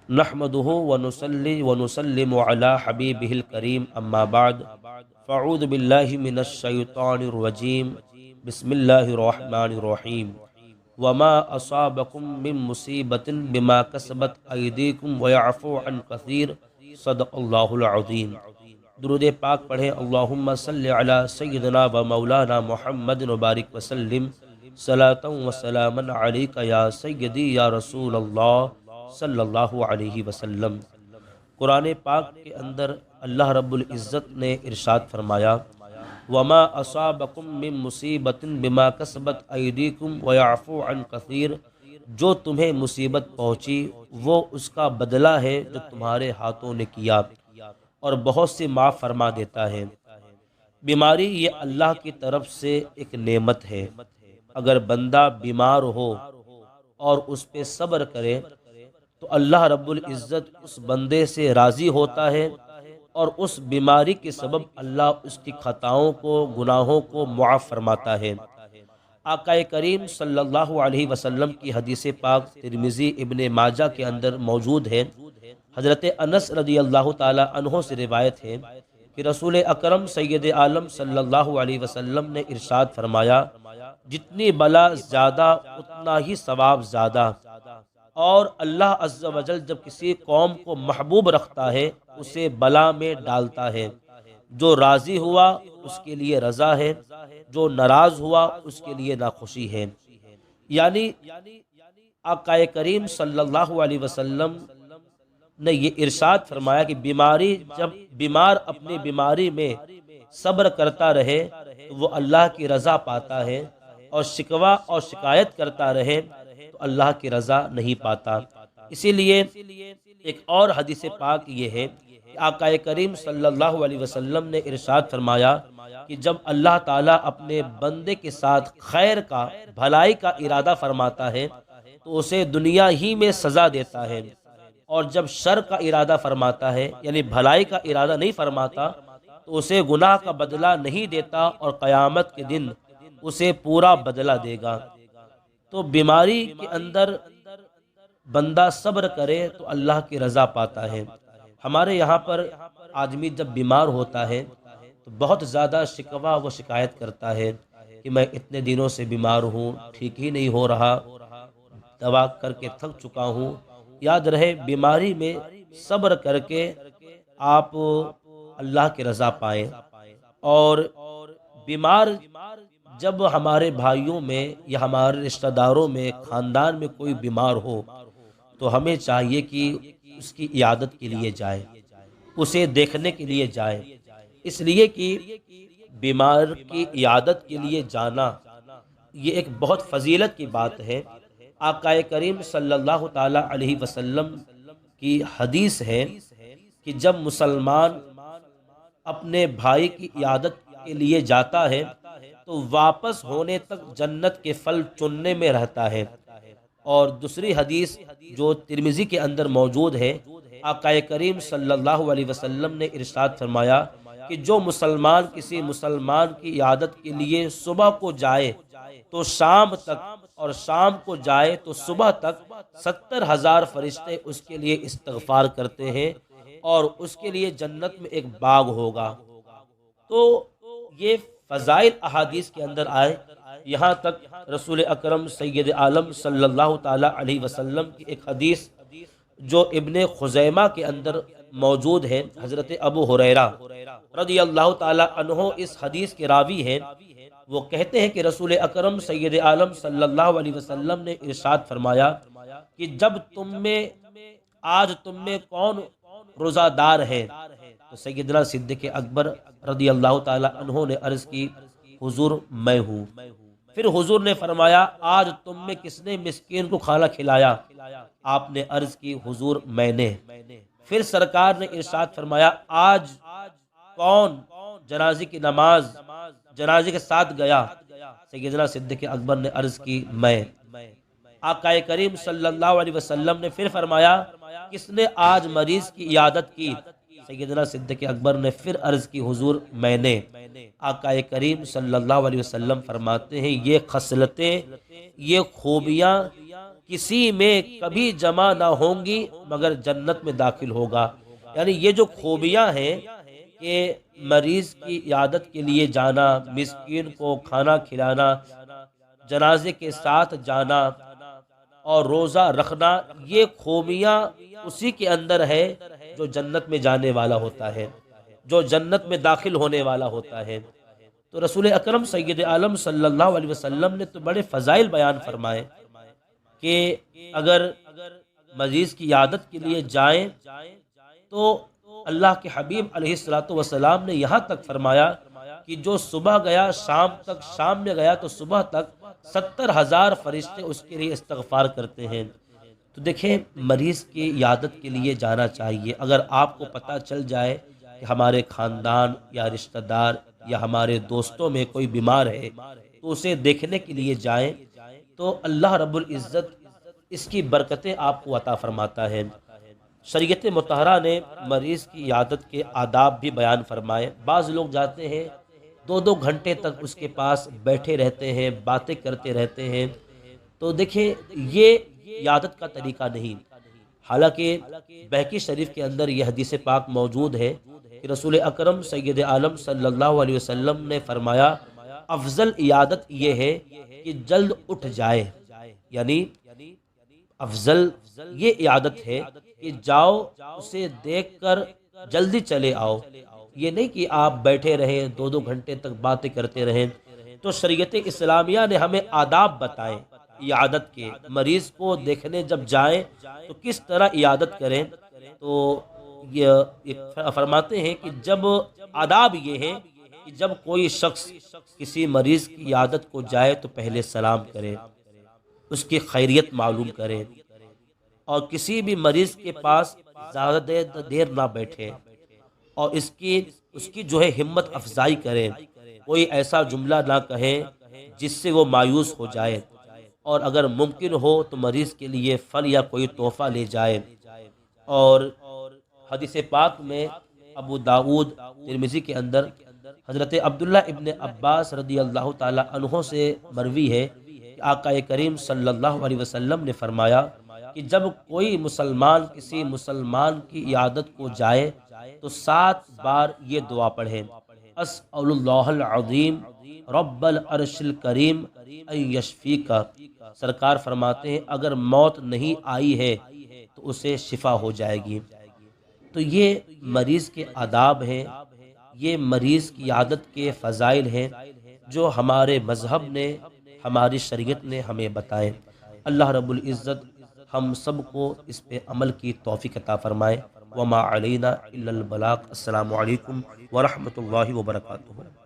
نحمده ونصلي ونسلم على حبيبه الكريم اما بعد فاعوذ بالله من الشيطان الرجيم بسم الله الرحمن الرحيم وما اصابكم من مصيبة بما كسبت ايديكم ويعفو عن كثير صدق الله العظيم۔ درود پاک پڑھیں۔ اللہم صلی علی سیدنا و مولانا محمد وبارک وسلم صلاۃ و سلاما علیک یا سیدی یا رسول اللہ صلی اللہ علیہ وسلم۔ قرآن پاک کے اندر اللہ رب العزت نے ارشاد فرمایا وما اصابکم من مصیبت بما کسبت ایدیکم ویعفو عن کثیر، جو تمہیں مصیبت پہنچی وہ اس کا بدلہ ہے جو تمہارے ہاتھوں نے کیا، اور بہت سے معاف فرما دیتا ہے۔ بیماری یہ اللہ کی طرف سے ایک نعمت ہے۔ اگر بندہ بیمار ہو اور اس پہ صبر کرے تو اللہ رب العزت اس بندے سے راضی ہوتا ہے، اور اس بیماری کے سبب اللہ اس کی خطاؤں کو، گناہوں کو معاف فرماتا ہے۔ آقا کریم صلی اللہ علیہ وسلم کی حدیث پاک ترمذی ابن ماجہ کے اندر موجود ہے۔ حضرت انس رضی اللہ تعالی عنہ سے روایت ہے کہ رسول اکرم سید عالم صلی اللہ علیہ وسلم نے ارشاد فرمایا جتنی بلا زیادہ اتنا ہی ثواب زیادہ، اور اللہ عز و جل جب کسی قوم کو محبوب رکھتا ہے اسے بلا میں ڈالتا ہے۔ جو راضی ہوا اس کے لیے رضا ہے، جو ناراض ہوا اس کے لیے ناخوشی ہے۔ یعنی آقا کریم صلی اللہ علیہ وسلم نے یہ ارشاد فرمایا کہ بیماری، جب بیمار اپنی بیماری میں صبر کرتا رہے تو وہ اللہ کی رضا پاتا ہے، اور شکوہ اور شکایت کرتا رہے تو اللہ کی رضا نہیں پاتا۔ اسی لیے ایک اور حدیث پاک یہ ہے کہ آقا کریم صلی اللہ علیہ وسلم نے ارشاد فرمایا کہ جب اللہ تعالیٰ اپنے بندے کے ساتھ خیر کا، بھلائی کا ارادہ فرماتا ہے تو اسے دنیا ہی میں سزا دیتا ہے، اور جب شر کا ارادہ فرماتا ہے یعنی بھلائی کا ارادہ نہیں فرماتا تو اسے گناہ کا بدلہ نہیں دیتا، اور قیامت کے دن اسے پورا بدلہ دے گا۔ تو بیماری کے اندر بندہ صبر کرے تو اللہ کی رضا پاتا ہے۔ ہمارے یہاں پر آدمی جب بیمار ہوتا ہے تو بہت زیادہ شکوہ و شکایت کرتا ہے کہ میں اتنے دنوں سے بیمار ہوں، ٹھیک ہی نہیں ہو رہا، دوا کر کے تھک چکا ہوں۔ یاد رہے بیماری میں صبر کر کے آپ اللہ کی رضا پائیں۔ اور بیمار جب ہمارے بھائیوں میں یا ہمارے رشتہ داروں میں، خاندان میں کوئی بیمار ہو تو ہمیں چاہیے کہ اس کی عیادت کے لیے جائے، اسے دیکھنے کے لیے جائے، اس لیے کہ بیمار کی عیادت کے لیے جانا یہ ایک بہت فضیلت کی بات ہے۔ آقا کریم صلی اللہ تعالی علیہ وسلم کی حدیث ہے کہ جب مسلمان اپنے بھائی کی عیادت کے لیے جاتا ہے تو واپس ہونے تک جنت کے پھل چننے میں رہتا ہے۔ اور دوسری حدیث جو ترمذی کے اندر موجود ہے، آقا کریم صلی اللہ علیہ وسلم نے ارشاد فرمایا کہ جو مسلمان کسی مسلمان کی عیادت کے لیے صبح کو جائے تو شام تک، اور شام کو جائے تو صبح تک 70,000 فرشتے اس کے لیے استغفار کرتے ہیں، اور اس کے لیے جنت میں ایک باغ ہوگا۔ تو یہ فضائل احادیث کے اندر آئے۔ یہاں تک رسول اکرم سید عالم صلی اللہ تعالی علیہ وسلم کی ایک حدیث جو ابن خزیمہ کے اندر موجود ہے، حضرت ابو ہریرہ رضی اللہ تعالی عنہ اس حدیث کے راوی ہیں۔ وہ کہتے ہیں کہ رسول اکرم سید عالم صلی اللہ علیہ وسلم نے ارشاد فرمایا کہ جب آج تم میں کون روزہ دار ہے؟ تو سیدنا صدیق اکبر رضی اللہ تعالی عنہ نے عرض کی حضور میں ہوں۔ پھر حضور نے فرمایا آج تم میں کس نے مسکین کو کھانا کھلایا؟ آپ نے عرض کی حضور میں نے۔ پھر سرکار نے ارشاد فرمایا آج کون جنازے کی نماز جنازے کے ساتھ گیا؟ سیدنا صدیق اکبر نے عرض کی میں۔ آقا کریم صلی اللہ علیہ وسلم نے پھر فرمایا کس نے آج مریض کی عیادت کی؟ سیدنا صدیق اکبر نے پھر عرض کی حضور میں نے۔ آقا کریم صلی اللہ علیہ وسلم فرماتے ہیں یہ خصلتیں، یہ خوبیاں کسی میں کبھی جمع نہ ہوں گی مگر جنت میں داخل ہوگا۔ یعنی یہ جو خوبیاں ہیں کہ مریض کی عیادت کے لیے جانا، مسکین کو کھانا کھلانا، جنازے کے ساتھ جانا اور روزہ رکھنا، یہ خوبیاں اسی کے اندر ہے جو جنت میں جانے والا ہوتا ہے، جو جنت میں داخل ہونے والا ہوتا ہے۔ تو رسول اکرم سید عالم صلی اللہ علیہ وسلم نے تو بڑے فضائل بیان فرمائے کہ اگر مریض کی عیادت کے لیے جائیں تو اللہ کے حبیب علیہ الصلوۃ والسلام نے یہاں تک فرمایا کہ جو صبح گیا شام تک، شام میں گیا تو صبح تک 70,000 فرشتے اس کے لیے استغفار کرتے ہیں۔ تو دیکھیں مریض کی عیادت کے لیے جانا چاہیے۔ اگر آپ کو پتہ چل جائے کہ ہمارے خاندان یا رشتہ دار یا ہمارے دوستوں میں کوئی بیمار ہے تو اسے دیکھنے کے لیے جائیں تو اللہ رب العزت اس کی برکتیں آپ کو عطا فرماتا ہے۔ شریعت مطہرہ نے مریض کی عیادت کے آداب بھی بیان فرمائے۔ بعض لوگ جاتے ہیں 2-2 گھنٹے تک اس کے پاس بیٹھے رہتے ہیں، باتیں کرتے رہتے ہیں، تو دیکھیں یہ عیادت کا طریقہ نہیں۔ حالانکہ بہقی شریف کے اندر یہ حدیث پاک موجود ہے کہ رسول اکرم سید عالم صلی اللہ علیہ وسلم نے فرمایا افضل عیادت یہ ہے کہ جلد اٹھ جائے، یعنی افضل یہ عیادت ہے کہ جاؤ اسے دیکھ کر جلدی چلے آؤ، یہ نہیں کہ آپ بیٹھے رہیں 2-2 گھنٹے تک باتیں کرتے رہیں۔ تو شریعت اسلامیہ نے ہمیں آداب بتائیں عیادت کے، مریض کو دیکھنے جب جائیں تو کس طرح عیادت کریں۔ تو یہ فرماتے ہیں کہ جب آداب یہ ہے کہ جب کوئی شخص کسی مریض کی عیادت کو جائے تو پہلے سلام کرے، اس کی خیریت معلوم کرے، اور کسی بھی مریض کے پاس زیادہ دیر نہ بیٹھے اور اس کی جو ہے ہمت افزائی کرے، کوئی ایسا جملہ نہ کہے جس سے وہ مایوس ہو جائے، اور اگر ممکن ہو تو مریض کے لیے پھل یا کوئی تحفہ لے جائے۔ اور حدیث پاک میں ابو داؤد ترمذی کے اندر حضرت عبداللہ ابن عباس رضی اللہ تعالی عنہ سے مروی ہے کہ آقا کریم صلی اللہ علیہ وسلم نے فرمایا کہ جب کوئی مسلمان کسی مسلمان کی عیادت کو جائے تو 7 بار یہ دعا پڑھے، اسأل اللہ العظیم رب العرش الکریم ان یشفیک۔ سرکار فرماتے ہیں اگر موت نہیں آئی ہے تو اسے شفا ہو جائے گی۔ تو یہ مریض کے آداب ہیں، یہ مریض کی عیادت کے فضائل ہیں جو ہمارے مذہب نے، ہماری شریعت نے ہمیں بتائے۔ اللہ رب العزت ہم سب کو اس پہ عمل کی توفیق عطا فرمائے۔ وما علینا الا البلاغ۔ السلام علیکم ورحمۃ اللہ وبرکاتہ۔